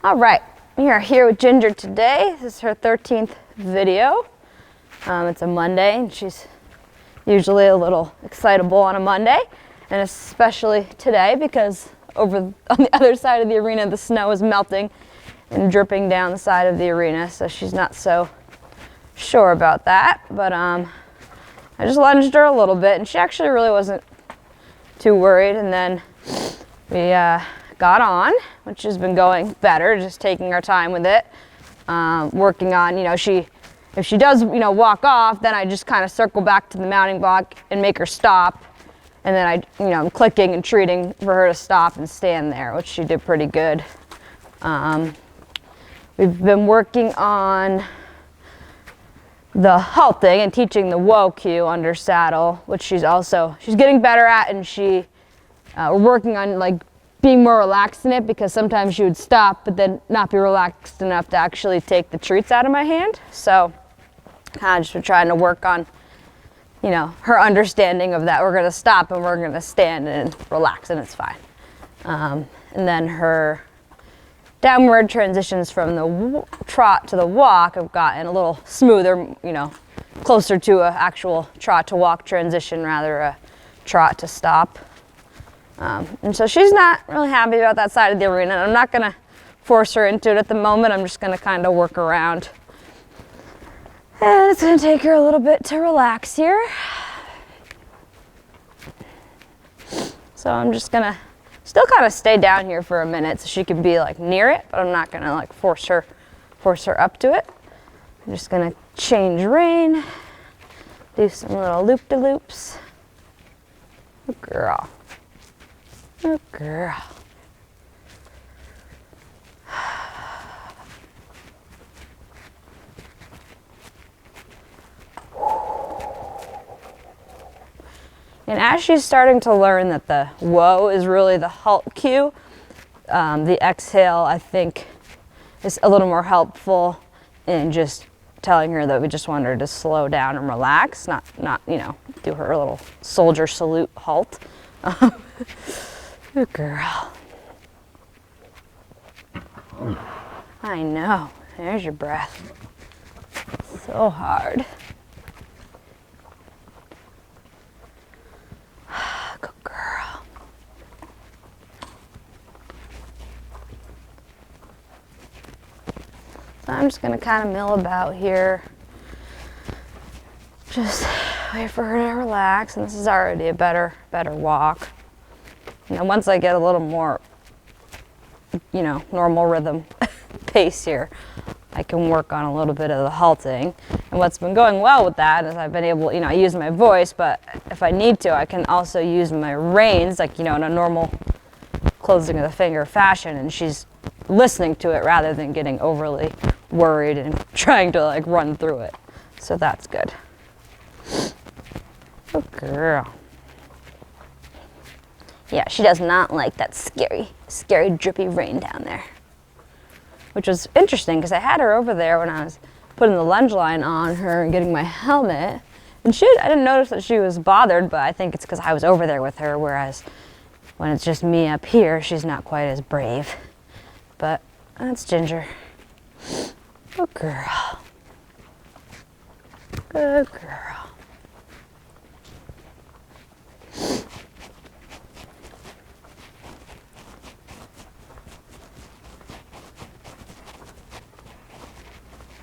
All right, we are here with Ginger today. This is her 13th video. It's a Monday, and she's usually a little excitable on a Monday, and especially today because over on the other side of the arena, the snow is melting and dripping down the side of the arena, so she's not so sure about that. But I just lunged her a little bit, and she actually really wasn't too worried, and then we got on, which has been going better, just taking our time with it, working on, if she does, walk off, then I just kind of circle back to the mounting block and make her stop, and then I'm clicking and treating for her to stop and stand there, which she did pretty good. We've been working on the halting and teaching the whoa cue under saddle, which she's getting better at, and we're working on being more relaxed in it, because sometimes she would stop but then not be relaxed enough to actually take the treats out of my hand. So kind of just been trying to work on, her understanding of that. We're going to stop and we're going to stand and relax, and it's fine. And then her downward transitions from the trot to the walk have gotten a little smoother, closer to an actual trot to walk transition rather a trot to stop. And so she's not really happy about that side of the arena. I'm not going to force her into it at the moment. I'm just going to kind of work around. And it's going to take her a little bit to relax here. So I'm just going to still kind of stay down here for a minute so she can be near it, but I'm not going to force her up to it. I'm just going to change rein, do some little loop-de-loops. Good girl. Good girl. And as she's starting to learn that the whoa is really the halt cue, the exhale, I think, is a little more helpful in just telling her that we just want her to slow down and relax, not do her little soldier salute halt. Good girl. I know. There's your breath. So hard. Good girl. So I'm just going to kind of mill about here. Just wait for her to relax, and this is already a better walk. And once I get a little more, normal rhythm pace here, I can work on a little bit of the halting. And what's been going well with that is I've been able, I use my voice, but if I need to, I can also use my reins, in a normal closing of the finger fashion, and she's listening to it rather than getting overly worried and trying to run through it. So that's good. Good girl. Yeah, she does not like that scary drippy rain down there. Which was interesting because I had her over there when I was putting the lunge line on her and getting my helmet. And I didn't notice that she was bothered, but I think it's because I was over there with her, whereas when it's just me up here, she's not quite as brave. But that's Ginger. Good girl. Good girl.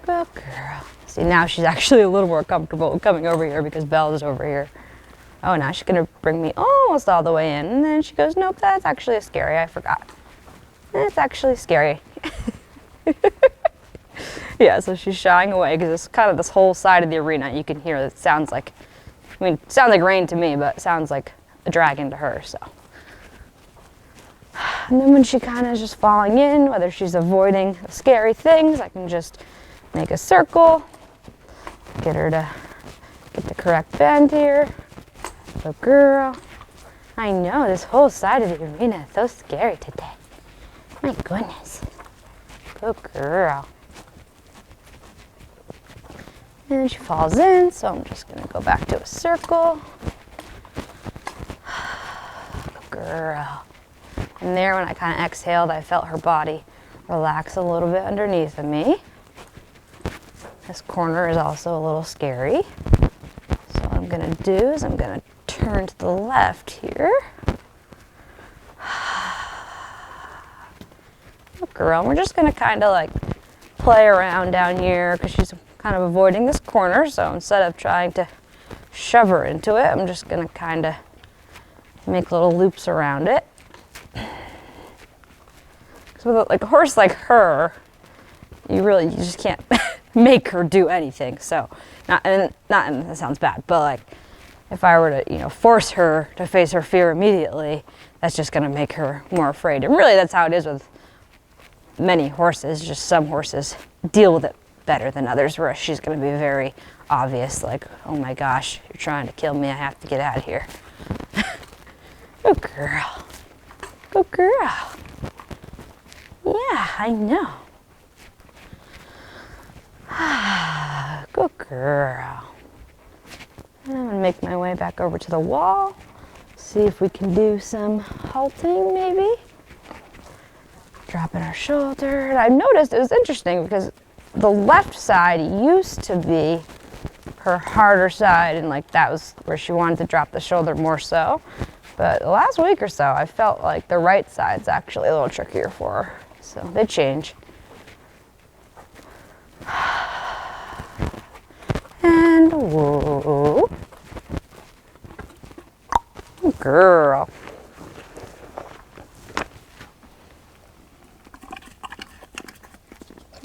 Good girl. See, now she's actually a little more comfortable coming over here because Belle's over here. Oh, now she's going to bring me almost all the way in. And then she goes, nope, that's actually scary. I forgot. It's actually scary. Yeah, so she's shying away because it's kind of this whole side of the arena. You can hear it sounds like rain to me, but it sounds like a dragon to her, so. And then when she kind of is just falling in, whether she's avoiding scary things, I can just make a circle, get her to get the correct bend here. Good girl. I know, this whole side of the arena is so scary today. My goodness. Good girl. And she falls in, so I'm just going to go back to a circle. Good girl. And there, when I kind of exhaled, I felt her body relax a little bit underneath of me. This corner is also a little scary. So what I'm gonna do is I'm gonna turn to the left here. Good girl. We're just gonna kind of like play around down here because she's kind of avoiding this corner. So instead of trying to shove her into it, I'm just gonna kind of make little loops around it. So with like a horse like her, you just can't make her do anything. So and that sounds bad, but like if I were to, force her to face her fear immediately, that's just gonna make her more afraid. And really that's how it is with many horses. Just some horses deal with it better than others, where she's gonna be very obvious, like, oh my gosh, you're trying to kill me, I have to get out of here. Good girl. Good girl. Yeah, I know. Good girl. And I'm gonna make my way back over to the wall. See if we can do some halting maybe. Dropping our shoulder. And I noticed it was interesting because the left side used to be her harder side, and like that was where she wanted to drop the shoulder more so. But the last week or so, I felt like the right side's actually a little trickier for her. So they change. And whoa. Good girl.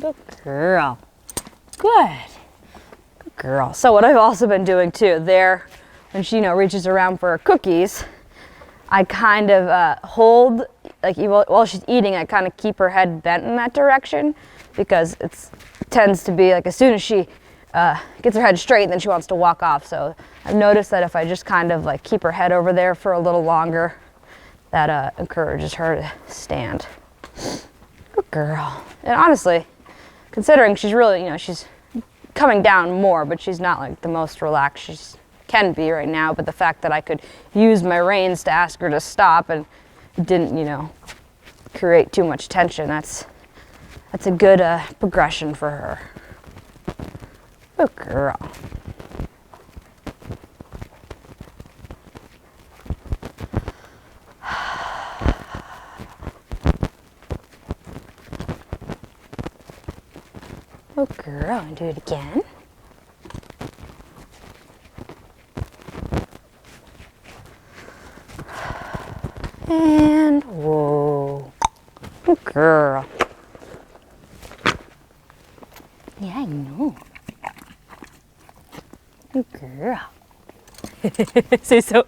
Good girl. Good. Good girl. So what I've also been doing too, there, when she, reaches around for her cookies, I kind of hold, like while she's eating, I kind of keep her head bent in that direction, because it tends to be like as soon as she gets her head straight, then she wants to walk off. So I've noticed that if I just kind of like keep her head over there for a little longer, that encourages her to stand. Good girl. And honestly, considering she's really, she's coming down more, but she's not like the most relaxed she can be right now. But the fact that I could use my reins to ask her to stop and it didn't, create too much tension, that's a good progression for her. Good girl. Good girl, and do it again. And whoa. Good girl. Yeah, I know. Good girl. See, so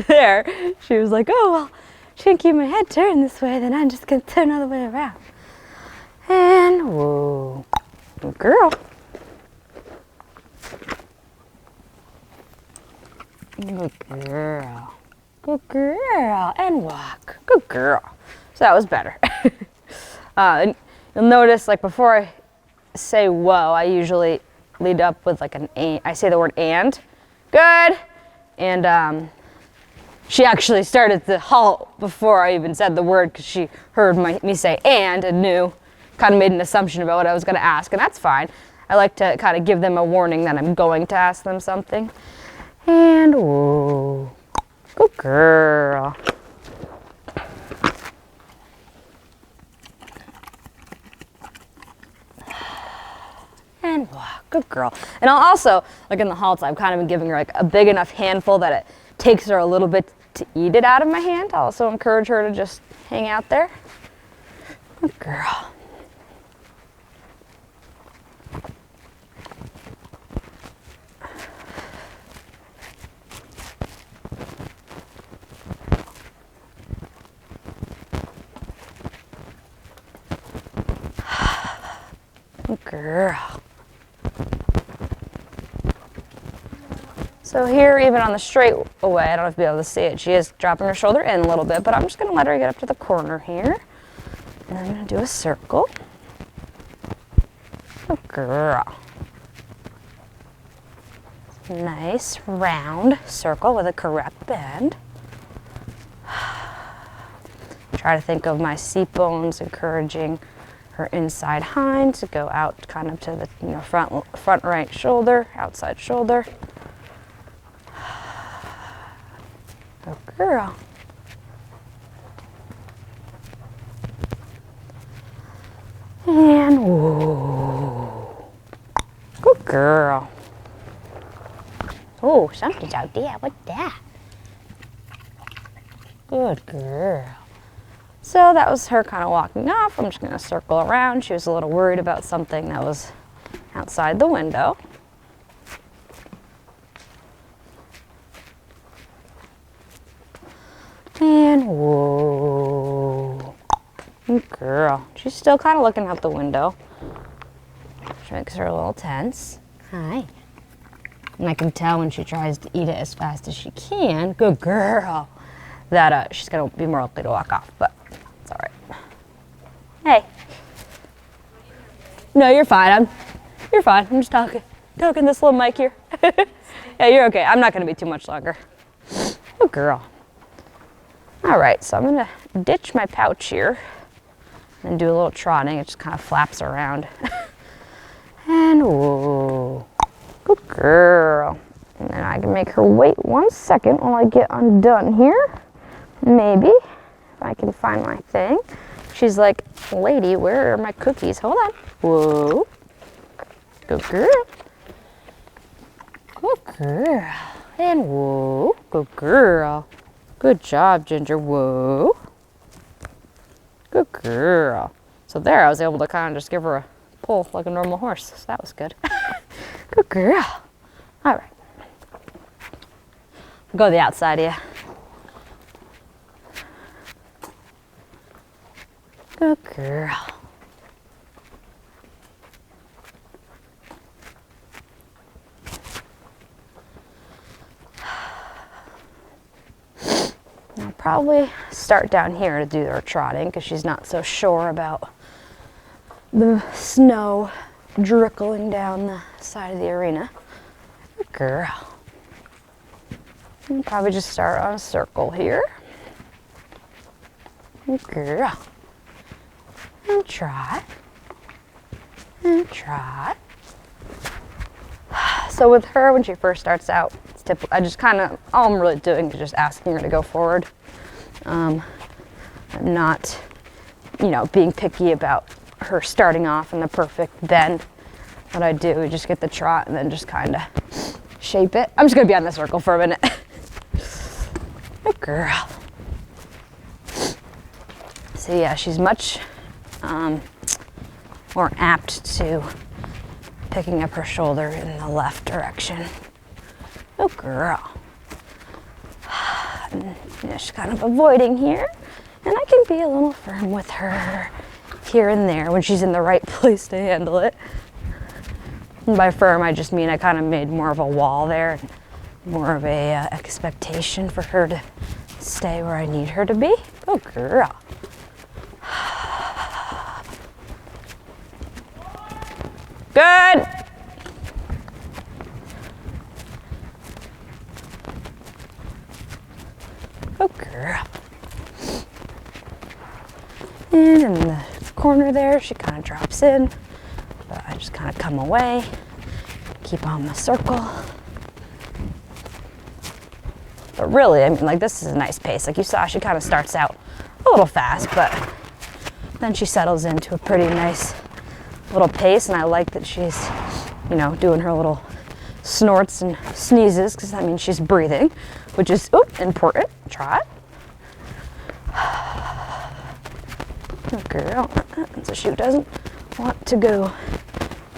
there, she was like, oh, well, she can keep my head turned this way, then I'm just going to turn all the way around. And whoa. Good girl. Good girl. Good girl. And walk. Good girl. So that was better. And you'll notice, like, before I say whoa, I usually lead up with like I say the word and. Good. And she actually started to halt before I even said the word, because she heard me say and knew, kind of made an assumption about what I was going to ask, and that's fine. I like to kind of give them a warning that I'm going to ask them something. And whoa. Good girl. And walk. Good girl. And I'll also, like in the halts, I've kind of been giving her like a big enough handful that it takes her a little bit to eat it out of my hand. I'll also encourage her to just hang out there. Good girl. Good girl. So here, even on the straight away, I don't know if you'll be able to see it, she is dropping her shoulder in a little bit, but I'm just going to let her get up to the corner here. And I'm going to do a circle. Good girl. Nice round circle with a correct bend. Try to think of my seat bones encouraging her inside hind to go out kind of to the front right shoulder, outside shoulder. Good girl. And whoa. Good girl. Oh, something's out there. What's that? Good girl. So that was her kind of walking off. I'm just going to circle around. She was a little worried about something that was outside the window. And whoa. Good girl. She's still kind of looking out the window, which makes her a little tense. Hi. And I can tell when she tries to eat it as fast as she can, good girl, that she's going to be more likely to walk off, but it's all right. Hey. No, you're fine. You're fine. I'm just talking this little mic here. Yeah, you're okay. I'm not going to be too much longer. Good girl. All right, so I'm going to ditch my pouch here and do a little trotting. It just kind of flaps around. And whoa. Good girl. And then I can make her wait 1 second while I get undone here. Maybe, if I can find my thing. She's like, lady, where are my cookies? Hold on. Whoa. Good girl. Good girl. And whoa. Good girl. Good job, Ginger. Whoa. Good girl. So there, I was able to kind of just give her a pull like a normal horse. So that was good. Good girl. All right. Go to the outside here. Good girl. I'll probably start down here to do her trotting because she's not so sure about the snow trickling down the side of the arena. Good girl. And probably just start on a circle here. Good girl. And trot. And trot. So with her, when she first starts out, it's typical. I just kind of, all I'm really doing is just asking her to go forward. I'm not, being picky about her starting off in the perfect bend. What I do is just get the trot and then just kind of shape it. I'm just going to be on the circle for a minute. Good girl. So yeah, she's much more apt to picking up her shoulder in the left direction. Good girl. And she's kind of avoiding here. And I can be a little firm with her here and there when she's in the right place to handle it. And by firm, I just mean I kind of made more of a wall there, more of a expectation for her to stay where I need her to be. Good girl. Good. Good girl. And in the corner there, she kind of drops in. But I just kind of come away, keep on the circle. But really, this is a nice pace. Like you saw, she kind of starts out a little fast, but then she settles into a pretty nice little pace. And I like that she's, doing her little snorts and sneezes, because that means she's breathing, which is important. Trot. Good girl. So she doesn't want to go to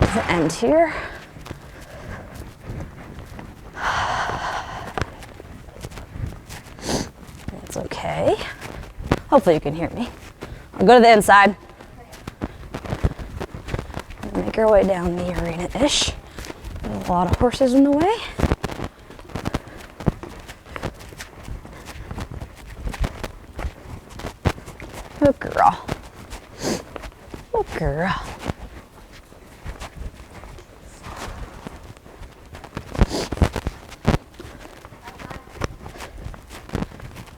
the end here. It's okay. Hopefully you can hear me. I'll go to the inside. Make our way down the arena-ish. There's a lot of horses in the way. Good girl. Good girl.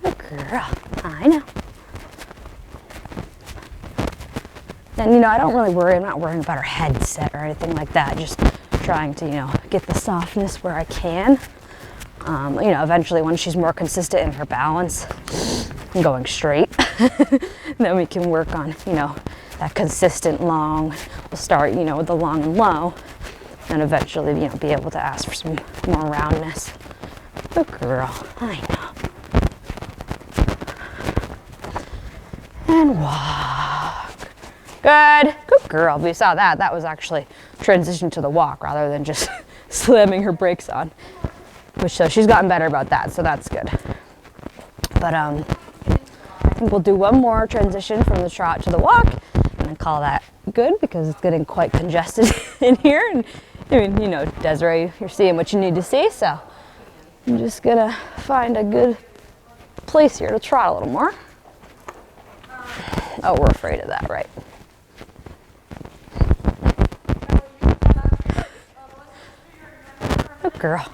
Good girl. I know. And I don't really worry, I'm not worrying about her headset or anything like that, just trying to, get the softness where I can. Eventually when she's more consistent in her balance and going straight, then we can work on, that consistent long. We'll start, with the long and low, and eventually, be able to ask for some more roundness. Good girl, I know. And walk. Good girl. We saw that. That was actually transition to the walk rather than just slamming her brakes on. So she's gotten better about that, so that's good. But I think we'll do one more transition from the trot to the walk and then call that good because it's getting quite congested in here. And Desiree, you're seeing what you need to see, so I'm just gonna find a good place here to trot a little more. Oh, we're afraid of that, right? Good girl.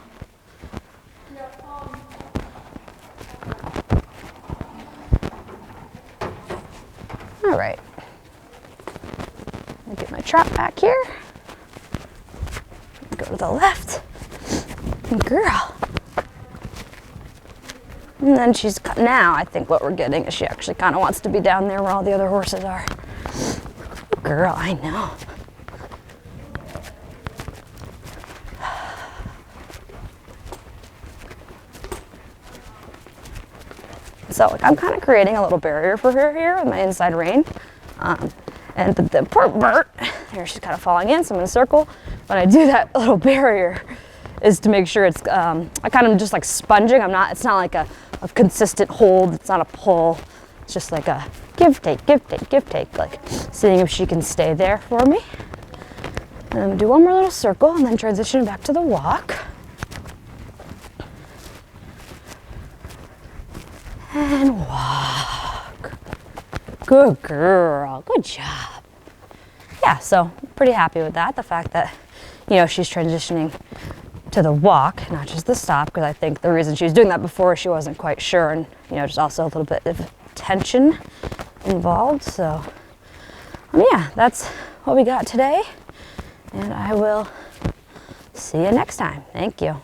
All right. I'll get my trot back here. Go to the left. Good girl. And then now I think what we're getting is she actually kind of wants to be down there where all the other horses are. Good girl, I know. So I'm kind of creating a little barrier for her here with my inside rein. And the poor Bert, here she's kind of falling in, so I'm in a circle. When I do that little barrier is to make sure it's, I kind of just like sponging. It's not like a consistent hold, it's not a pull. It's just like a give, take, like seeing if she can stay there for me. And then do one more little circle and then transition back to the walk. And walk. Good girl, good job. Yeah, so pretty happy with that. The fact that, she's transitioning to the walk, not just the stop, because I think the reason she was doing that before, she wasn't quite sure, and, just also a little bit of tension involved. So, yeah, that's what we got today, and I will see you next time. Thank you.